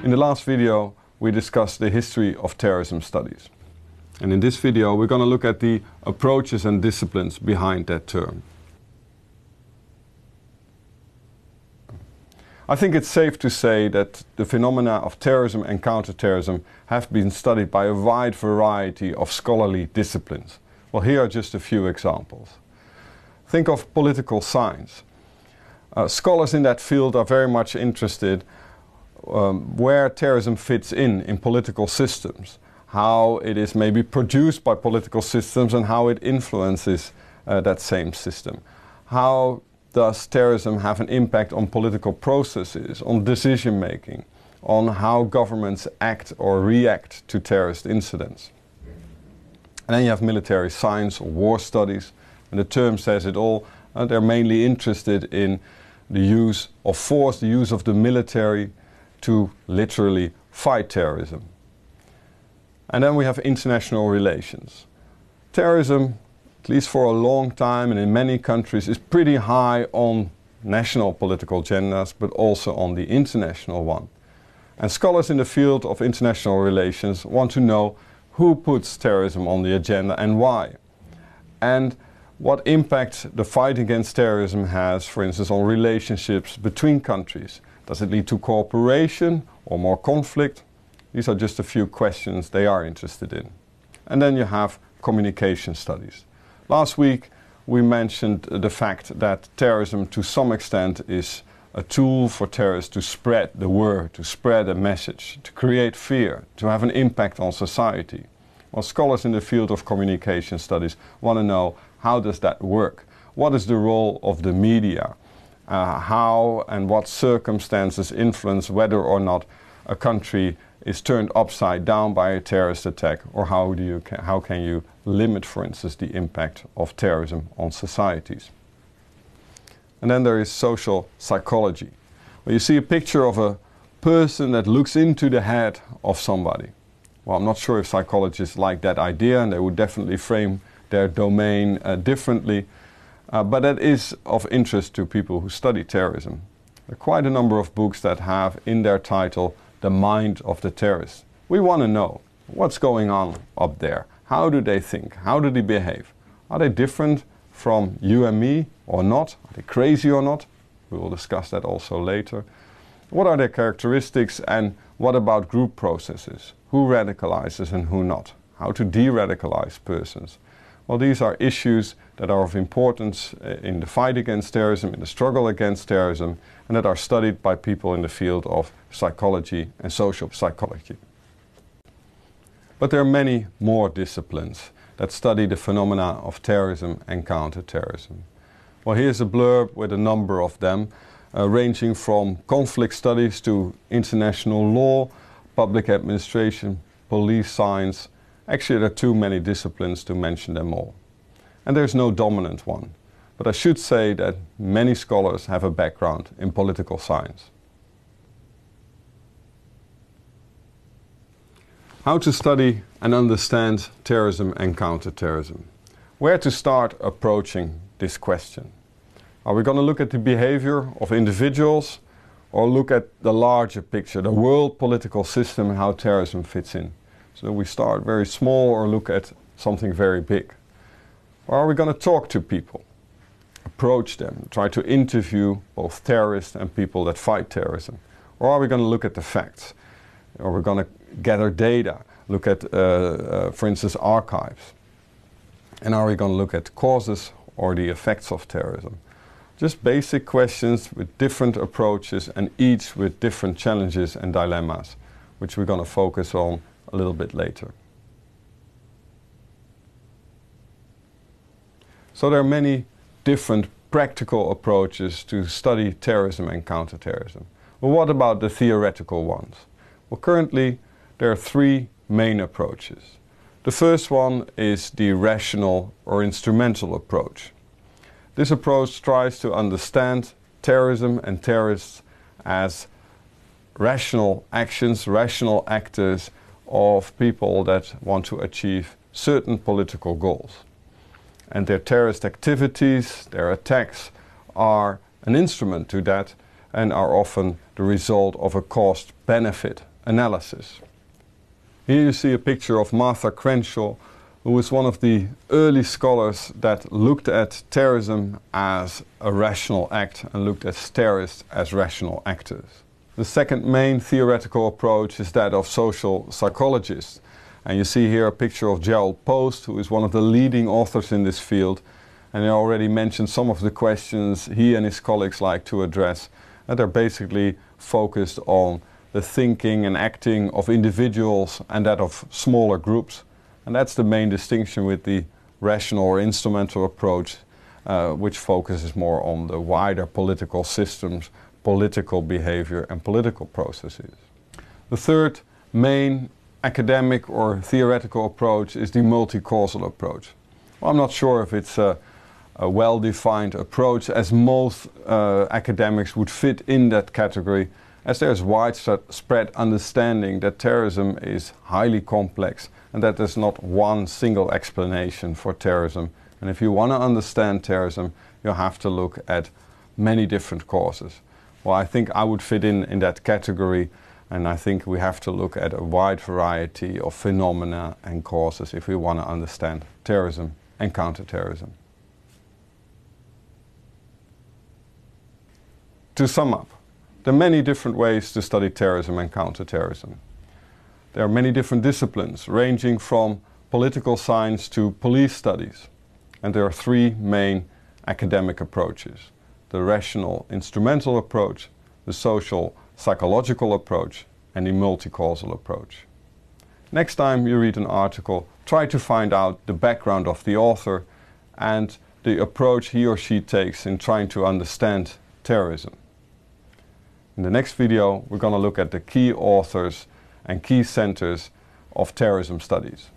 In the last video, we discussed the history of terrorism studies. And in this video, we're going to look at the approaches and disciplines behind that term. I think it's safe to say that the phenomena of terrorism and counterterrorism have been studied by a wide variety of scholarly disciplines. Well, here are just a few examples. Think of political science. Scholars in that field are very much interested where terrorism fits in political systems, how it is maybe produced by political systems and how it influences that same system. How does terrorism have an impact on political processes, on decision making, on how governments act or react to terrorist incidents? And then you have military science or war studies, and the term says it all. They're mainly interested in the use of force, the use of the military to literally fight terrorism. And then we have international relations. Terrorism, at least for a long time and in many countries, is pretty high on national political agendas, but also on the international one. And scholars in the field of international relations want to know who puts terrorism on the agenda and why. And what impact the fight against terrorism has, for instance, on relationships between countries. Does it lead to cooperation or more conflict? These are just a few questions they are interested in. And then you have communication studies. Last week we mentioned the fact that terrorism to some extent is a tool for terrorists to spread the word, to spread a message, to create fear, to have an impact on society. Well, scholars in the field of communication studies want to know, how does that work? What is the role of the media? How and what circumstances influence whether or not a country is turned upside down by a terrorist attack, or how can you limit, for instance, the impact of terrorism on societies? And then there is social psychology. Well, you see a picture of a person that looks into the head of somebody. Well, I'm not sure if psychologists like that idea, and they would definitely frame their domain differently, but that is of interest to people who study terrorism. There are quite a number of books that have in their title the mind of the terrorist. We want to know what's going on up there. How do they think? How do they behave? Are they different from you and me or not? Are they crazy or not? We will discuss that also later. What are their characteristics, and what about group processes? Who radicalizes and who not? How to de-radicalize persons? Well, these are issues that are of importance in the fight against terrorism, in the struggle against terrorism, and that are studied by people in the field of psychology and social psychology. But there are many more disciplines that study the phenomena of terrorism and counterterrorism. Well, here's a blurb with a number of them, ranging from conflict studies to international law, public administration, police science. Actually, there are too many disciplines to mention them all. And there's no dominant one. But I should say that many scholars have a background in political science. How to study and understand terrorism and counterterrorism. Where to start approaching this question? Are we going to look at the behavior of individuals, or look at the larger picture, the world political system and how terrorism fits in? So we start very small or look at something very big. Or are we going to talk to people, approach them, try to interview both terrorists and people that fight terrorism? Or are we going to look at the facts? Or we're going to gather data, look at, for instance, archives? And are we going to look at causes or the effects of terrorism? Just basic questions with different approaches, and each with different challenges and dilemmas, which we're going to focus on a little bit later. So there are many different practical approaches to study terrorism and counterterrorism. Well, what about the theoretical ones? Well, currently there are three main approaches. The first one is the rational or instrumental approach. This approach tries to understand terrorism and terrorists as rational actions, rational actors of people that want to achieve certain political goals. And their terrorist activities, their attacks, are an instrument to that and are often the result of a cost-benefit analysis. Here you see a picture of Martha Crenshaw, who was one of the early scholars that looked at terrorism as a rational act and looked at terrorists as rational actors. The second main theoretical approach is that of social psychologists. And you see here a picture of Gerald Post, who is one of the leading authors in this field. And I already mentioned some of the questions he and his colleagues like to address. And they're basically focused on the thinking and acting of individuals and that of smaller groups. And that's the main distinction with the rational or instrumental approach, which focuses more on the wider political systems, political behavior and political processes. The third main academic or theoretical approach is the multi-causal approach. Well, I'm not sure if it's a well-defined approach, as most academics would fit in that category, as there's widespread understanding that terrorism is highly complex and that there's not one single explanation for terrorism. And if you want to understand terrorism, you have to look at many different causes. Well, I think I would fit in that category, and I think we have to look at a wide variety of phenomena and causes if we want to understand terrorism and counterterrorism. To sum up, there are many different ways to study terrorism and counterterrorism. There are many different disciplines, ranging from political science to police studies. And there are three main academic approaches: the rational instrumental approach, the social psychological approach, and the multi-causal approach. Next time you read an article, try to find out the background of the author and the approach he or she takes in trying to understand terrorism. In the next video, we're going to look at the key authors and key centers of terrorism studies.